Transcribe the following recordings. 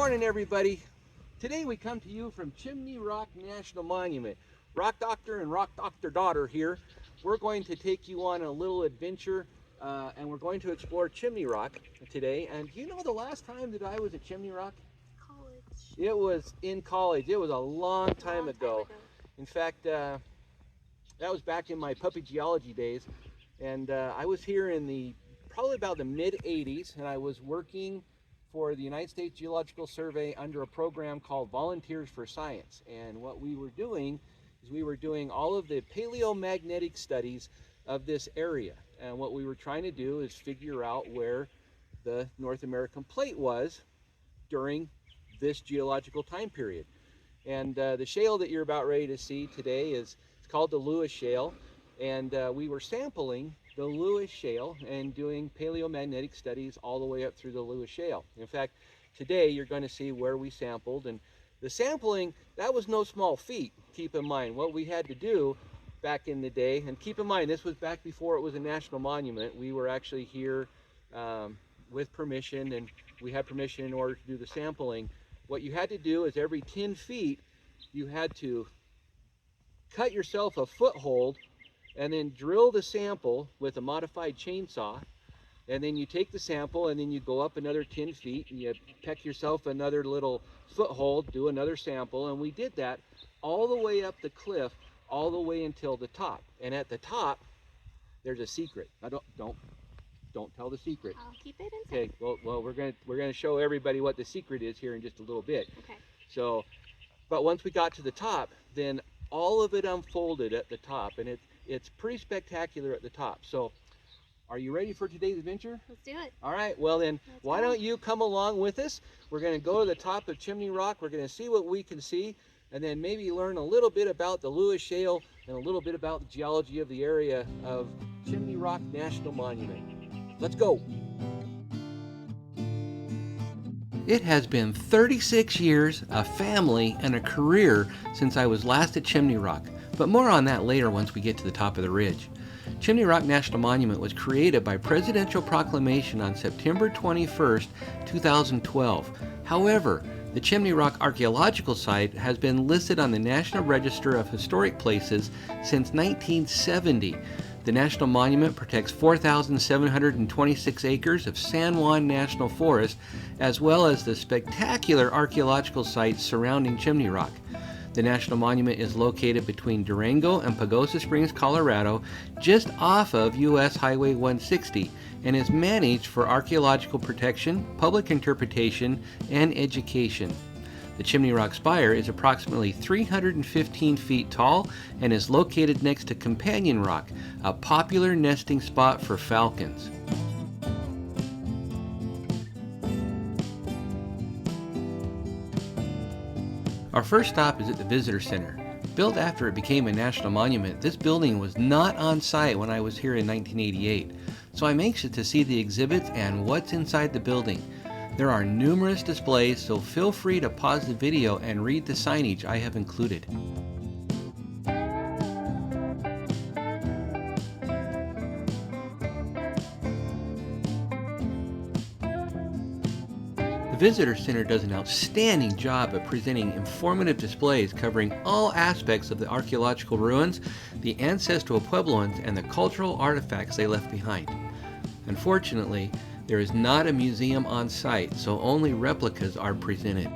morning, everybody. Today we come to you from Chimney Rock National Monument. Rock Doctor and Rock Doctor Daughter here. We're going to take you on a little adventure and we're going to explore Chimney Rock today. And you know the last time that I was at Chimney Rock? College. It was in college. It was a long time ago. In fact, that was back in my puppy geology days. And I was here in probably about the mid-80s, and I was working for the United States Geological Survey under a program called Volunteers for Science. And what we were doing is we were doing all of the paleomagnetic studies of this area. And what we were trying to do is figure out where the North American plate was during this geological time period. And the shale that you're about ready to see today it's called the Lewis Shale. And we were sampling the Lewis Shale and doing paleomagnetic studies all the way up through the Lewis Shale. In fact, today you're going to see where we sampled, and the sampling, that was no small feat. Keep in mind what we had to do back in the day, and keep in mind this was back before it was a national monument. We were actually here with permission, and we had permission in order to do the sampling. What you had to do is every 10 feet you had to cut yourself a foothold and then drill the sample with a modified chainsaw, and then you take the sample and then you go up another 10 feet and you peck yourself another little foothold, do another sample, and we did that all the way up the cliff, all the way until the top. And at the top there's a secret. Now don't tell the secret. I'll keep it inside. Okay, well we're gonna show everybody what the secret is here in just a little bit. Okay. So, but once we got to the top, then all of it unfolded at the top, and it's pretty spectacular at the top. So, are you ready for today's adventure? Let's do it. All right, well then, why don't you come along with us? We're going to go to the top of Chimney Rock. We're going to see what we can see, and then maybe learn a little bit about the Lewis Shale and a little bit about the geology of the area of Chimney Rock National Monument. Let's go. It has been 36 years, a family, and a career since I was last at Chimney Rock. But more on that later once we get to the top of the ridge. Chimney Rock National Monument was created by presidential proclamation on September 21st, 2012. However, the Chimney Rock archaeological site has been listed on the National Register of Historic Places since 1970. The National Monument protects 4,726 acres of San Juan National Forest, as well as the spectacular archaeological sites surrounding Chimney Rock. The National Monument is located between Durango and Pagosa Springs, Colorado, just off of US Highway 160, and is managed for archaeological protection, public interpretation, and education. The Chimney Rock Spire is approximately 315 feet tall and is located next to Companion Rock, a popular nesting spot for falcons. Our first stop is at the Visitor Center. Built after it became a national monument, this building was not on site when I was here in 1988, so I'm anxious to see the exhibits and what's inside the building. There are numerous displays, so feel free to pause the video and read the signage I have included. The Visitor Center does an outstanding job of presenting informative displays covering all aspects of the archaeological ruins, the Ancestral Puebloans, and the cultural artifacts they left behind. Unfortunately, there is not a museum on site, so only replicas are presented.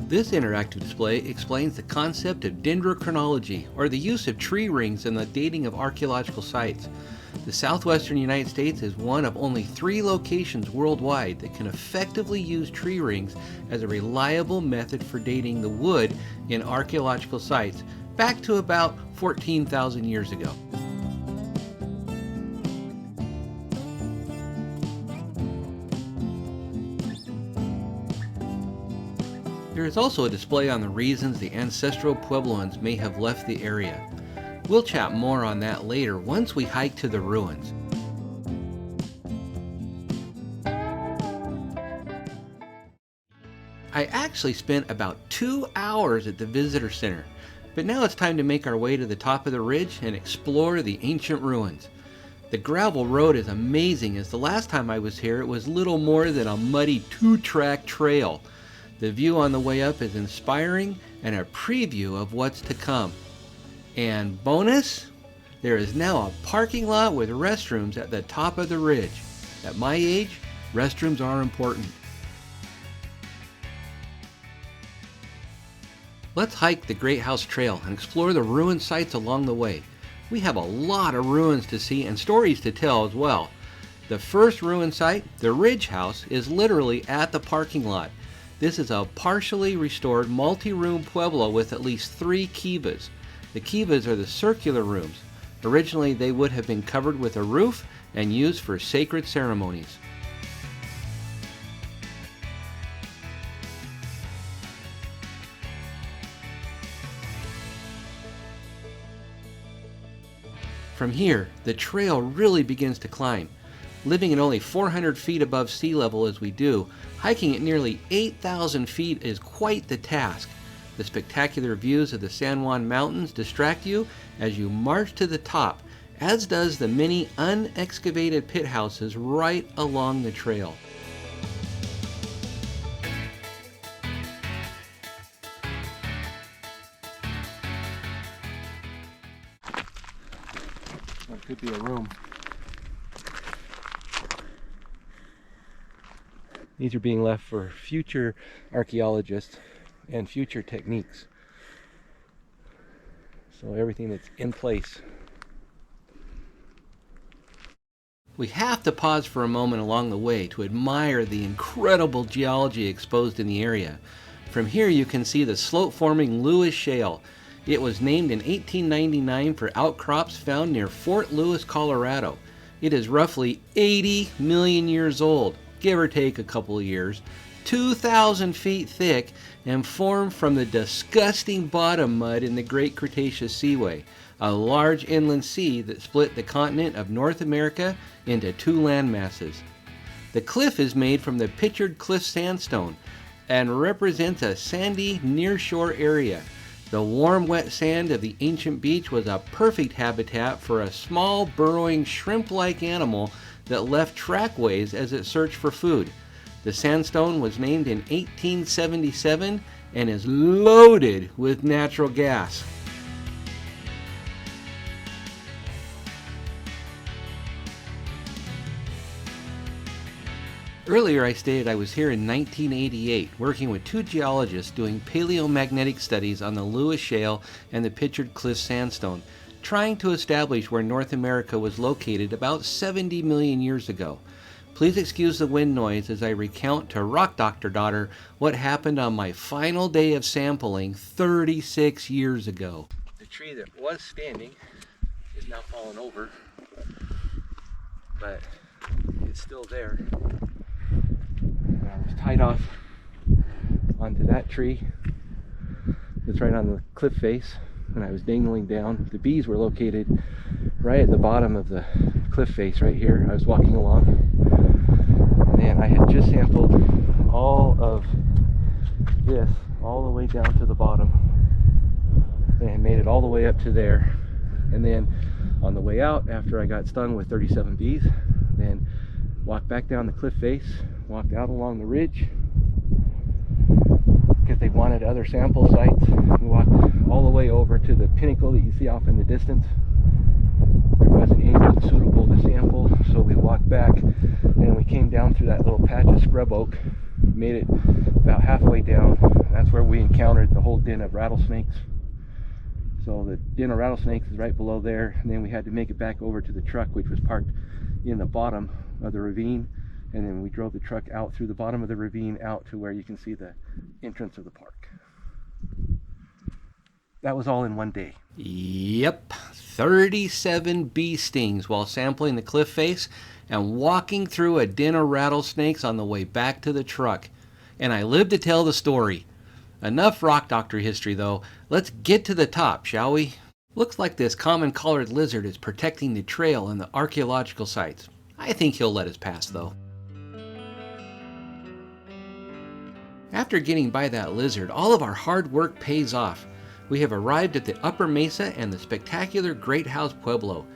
This interactive display explains the concept of dendrochronology, or the use of tree rings in the dating of archaeological sites. The southwestern United States is one of only 3 locations worldwide that can effectively use tree rings as a reliable method for dating the wood in archaeological sites back to about 14,000 years ago. There is also a display on the reasons the Ancestral Puebloans may have left the area. We'll chat more on that later once we hike to the ruins. I actually spent about 2 hours at the visitor center. But now it's time to make our way to the top of the ridge and explore the ancient ruins. The gravel road is amazing, as the last time I was here it was little more than a muddy 2-track trail. The view on the way up is inspiring and a preview of what's to come. And bonus, there is now a parking lot with restrooms at the top of the ridge. At my age, restrooms are important. Let's hike the Great House Trail and explore the ruin sites along the way. We have a lot of ruins to see and stories to tell as well. The first ruin site, the Ridge House, is literally at the parking lot. This is a partially restored multi-room pueblo with at least 3 kivas. The kivas are the circular rooms. Originally they would have been covered with a roof and used for sacred ceremonies. From here, the trail really begins to climb. Living at only 400 feet above sea level as we do, hiking at nearly 8,000 feet is quite the task. The spectacular views of the San Juan Mountains distract you as you march to the top, as does the many unexcavated pit houses right along the trail. That could be a room. These are being left for future archaeologists and future techniques. So everything that's in place. We have to pause for a moment along the way to admire the incredible geology exposed in the area. From here you can see the slope-forming Lewis Shale. It was named in 1899 for outcrops found near Fort Lewis, Colorado. It is roughly 80 million years old, give or take a couple of years, 2,000 feet thick, and formed from the disgusting bottom mud in the Great Cretaceous Seaway, a large inland sea that split the continent of North America into 2 land masses. The cliff is made from the Pictured Cliff sandstone and represents a sandy nearshore area. The warm, wet sand of the ancient beach was a perfect habitat for a small, burrowing, shrimp-like animal that left trackways as it searched for food. The sandstone was named in 1877 and is loaded with natural gas. Earlier I stated I was here in 1988 working with 2 geologists doing paleomagnetic studies on the Lewis Shale and the Pictured Cliff sandstone, trying to establish where North America was located about 70 million years ago. Please excuse the wind noise as I recount to Rock Doctor Daughter what happened on my final day of sampling 36 years ago. The tree that was standing is now fallen over, but it's still there. I was tied off onto that tree that's right on the cliff face, and I was dangling down. The bees were located right at the bottom of the cliff face right here. I was walking along, and then I had just sampled all of this all the way down to the bottom and made it all the way up to there. And then on the way out, after I got stung with 37 bees, then walked back down the cliff face, walked out along the ridge because they wanted other sample sites. We walked all the way over to the pinnacle that you see off in the distance. There wasn't anything suitable to sample, so we walked back and we came down through that little patch of scrub oak, made it about halfway down. That's where we encountered the whole den of rattlesnakes. So the den of rattlesnakes is right below there, and then we had to make it back over to the truck, which was parked in the bottom of the ravine, and then we drove the truck out through the bottom of the ravine out to where you can see the entrance of the park. That was all in one day. Yep, 37 bee stings while sampling the cliff face and walking through a den of rattlesnakes on the way back to the truck. And I lived to tell the story. Enough rock doctor history though. Let's get to the top, shall we? Looks like this common collared lizard is protecting the trail and the archaeological sites. I think he'll let us pass though. After getting by that lizard, all of our hard work pays off. We have arrived at the Upper Mesa and the spectacular Great House Pueblo.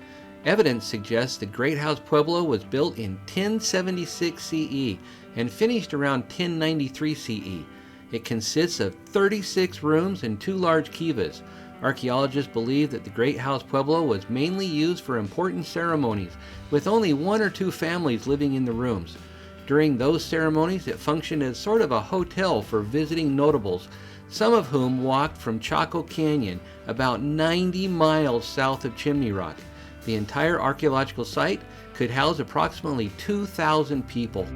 Evidence suggests the Great House Pueblo was built in 1076 CE and finished around 1093 CE. It consists of 36 rooms and 2 large kivas. Archaeologists believe that the Great House Pueblo was mainly used for important ceremonies, with only 1 or 2 families living in the rooms. During those ceremonies, it functioned as sort of a hotel for visiting notables, some of whom walked from Chaco Canyon, about 90 miles south of Chimney Rock. The entire archaeological site could house approximately 2,000 people.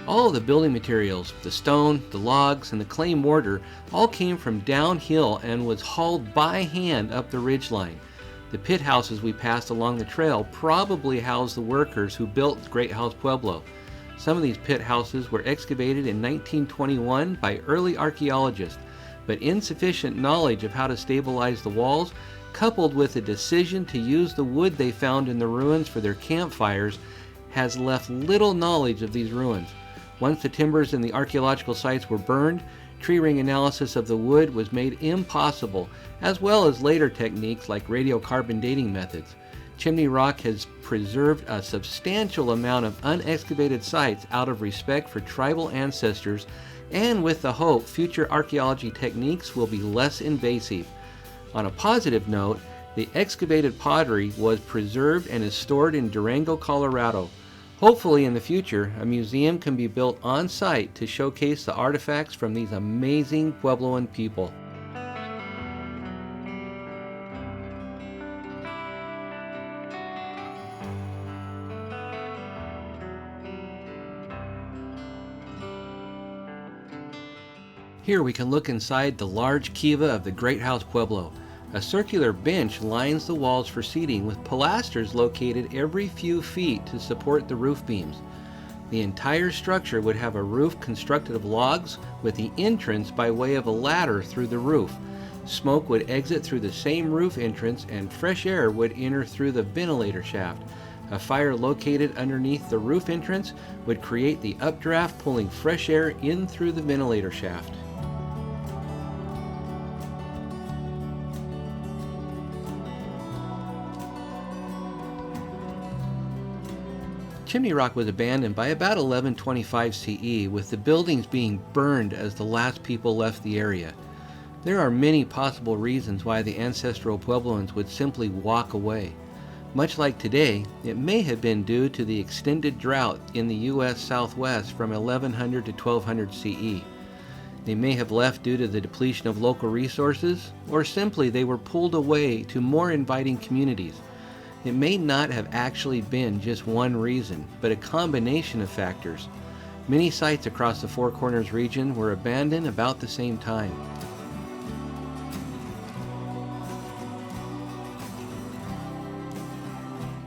All of the building materials, the stone, the logs, and the clay mortar all came from downhill and was hauled by hand up the ridgeline. The pit houses we passed along the trail probably housed the workers who built Great House Pueblo. Some of these pit houses were excavated in 1921 by early archaeologists, but insufficient knowledge of how to stabilize the walls, coupled with a decision to use the wood they found in the ruins for their campfires, has left little knowledge of these ruins. Once the timbers in the archaeological sites were burned, tree ring analysis of the wood was made impossible, as well as later techniques like radiocarbon dating methods. Chimney Rock has preserved a substantial amount of unexcavated sites out of respect for tribal ancestors and with the hope future archaeology techniques will be less invasive. On a positive note, the excavated pottery was preserved and is stored in Durango, Colorado. Hopefully in the future, a museum can be built on site to showcase the artifacts from these amazing Puebloan people. Here we can look inside the large Kiva of the Great House Pueblo. A circular bench lines the walls for seating with pilasters located every few feet to support the roof beams. The entire structure would have a roof constructed of logs with the entrance by way of a ladder through the roof. Smoke would exit through the same roof entrance and fresh air would enter through the ventilator shaft. A fire located underneath the roof entrance would create the updraft, pulling fresh air in through the ventilator shaft. Chimney Rock was abandoned by about 1125 CE, with the buildings being burned as the last people left the area. There are many possible reasons why the ancestral Puebloans would simply walk away. Much like today, it may have been due to the extended drought in the U.S. Southwest from 1100 to 1200 CE. They may have left due to the depletion of local resources, or simply they were pulled away to more inviting communities. It may not have actually been just one reason, but a combination of factors. Many sites across the Four Corners region were abandoned about the same time.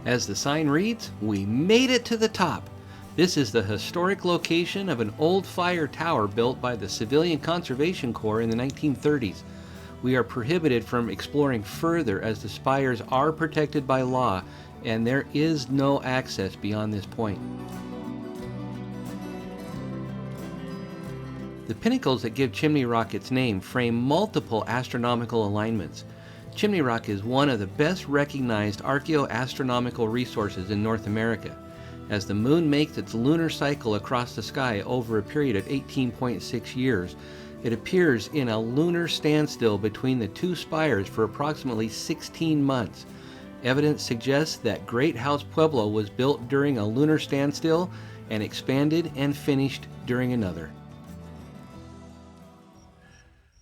As the sign reads, we made it to the top. This is the historic location of an old fire tower built by the Civilian Conservation Corps in the 1930s. We are prohibited from exploring further as the spires are protected by law and there is no access beyond this point. The pinnacles that give Chimney Rock its name frame multiple astronomical alignments. Chimney Rock is one of the best recognized archaeoastronomical resources in North America. As the moon makes its lunar cycle across the sky over a period of 18.6 years, it appears in a lunar standstill between the two spires for approximately 16 months. Evidence suggests that Great House Pueblo was built during a lunar standstill and expanded and finished during another.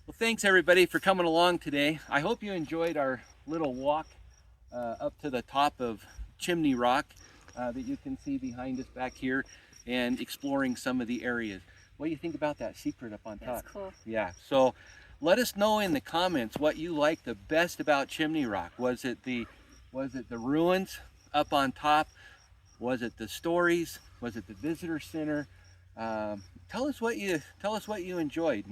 Well, thanks everybody for coming along today. I hope you enjoyed our little walk up to the top of Chimney Rock that you can see behind us back here and exploring some of the areas. What do you think about that secret up on top? That's cool. Yeah, so let us know in the comments what you liked the best about Chimney Rock. Was it the ruins up on top? Was it the stories? Was it the visitor center? Tell us what you enjoyed,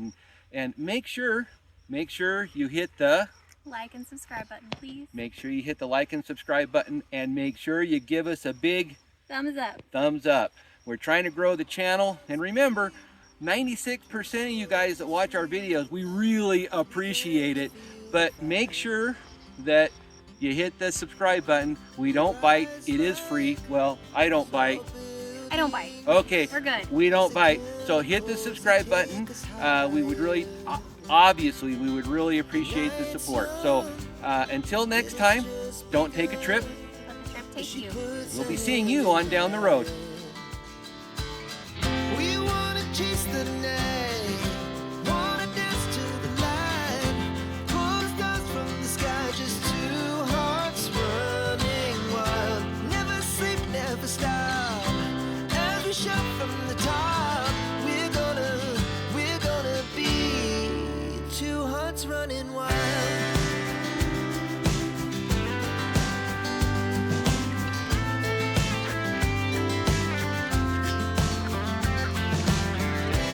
and make sure you hit the Like and subscribe button, please. Make sure you hit the like and subscribe button, and make sure you give us a big Thumbs up. Thumbs up. We're trying to grow the channel, and remember, 96% of you guys that watch our videos, we really appreciate it, but make sure that you hit the subscribe button. We don't bite. It is free. Well, I don't bite. I don't bite. Okay. We're good. We don't bite. So hit the subscribe button. We would really, obviously, we would really appreciate the support. So until next time, don't take a trip. Let the trip take you. We'll be seeing you on down the road. We wanna chase the night, wanna dance to the light, pull the stars from the sky, just two hearts running wild. Never sleep, never stop, as we shout from the top. We're gonna be two hearts running wild.